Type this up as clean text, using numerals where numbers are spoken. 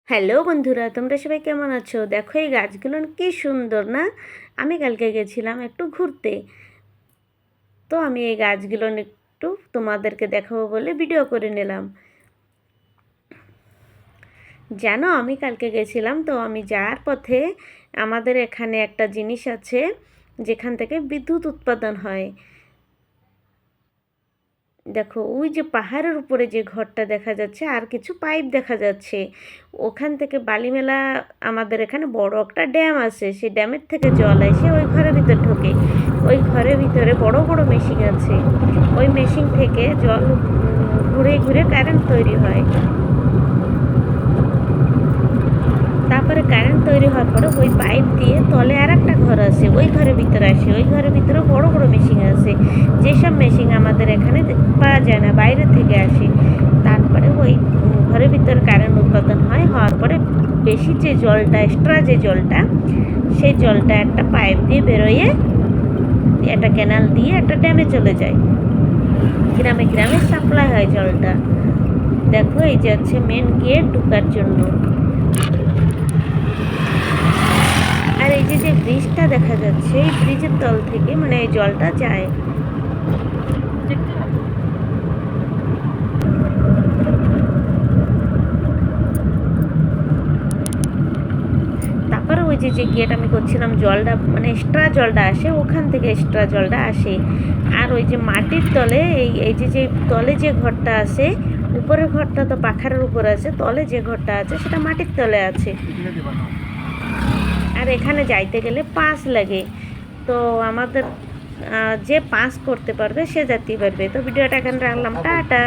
Hello বন্ধুরা, তোমরা সবাই কেমন আছো? দেখো এই গাছগুলো কি সুন্দর না? আমি কালকে গেছিলাম একটু ঘুরতে, তো আমি এই গাছগুলো একটু তোমাদেরকে দেখাবো বলে ভিডিও করে নিলাম। জানো, আমি কালকে গেছিলাম, তো আমি যাওয়ার পথে আমাদের এখানে একটা জিনিস আছে যেখান থেকে বিদ্যুৎ উৎপাদন হয়। দেখো ওই যে পাহাড়ের উপরে যে ঘরটা দেখা যাচ্ছে আর কিছু পাইপ দেখা যাচ্ছে, ওখান থেকে বালিমেলা আমাদের এখানে বড় একটা ড্যাম আছে, সেই ড্যামের থেকে জল এসে ওই ঘরের ভিতর ঢোকে। ওই ঘরের ভিতরে বড় বড় মেশিন আছে, ওই মেশিন থেকে জল ঘুরে ঘুরে কারেন্ট তৈরি হয়। তারপরে কারেন্ট তৈরি হওয়ার পরে ওই পাইপ দিয়ে তলে আর একটা ঘর আছে, ওই ঘরের ভিতরে আসে। ওই ঘরের ভিতরে বড় বড় মেশিন আছে, যেসব মেশিন আমাদের এখানে পাওয়া যায় না, বাইরে থেকে আসে। তারপরে ওই ঘরের ভিতরে কারেন্ট উৎপাদন হয়, হওয়ার পরে বেশি যে জলটা, এক্সট্রা যে জলটা, সেই জলটা একটা পাইপ দিয়ে বেরোয়, একটা ক্যানাল দিয়ে একটা ড্যামে চলে যায়। গ্রামে গ্রামে সাপ্লাই হয় জলটা। দেখো এই যে হচ্ছে মেন গেট ঢোকার জন্য। আর এই যে যে ব্রিজটা দেখা যাচ্ছে, এই ব্রিজের তল থেকে মানে এই জলটা যায়। তারপরে ওই যে যে গেট আমি করছিলাম, জলটা মানে এক্সট্রা জলটা আসে, ওখান থেকে এক্সট্রা জলটা আসে। আর ওই যে মাটির তলে এই এই যে যে তলে যে ঘরটা আছে, উপরের ঘরটা তো পাখারের উপর আছে, তলে যে ঘরটা আছে সেটা মাটির তলে আছে। আর এখানে যাইতে গেলে পাস লাগে। তো আমাদের যে পাস করতে পারবে সে যেতে পারবে। তো ভিডিওটা এখানে রাখলাম, টাটা।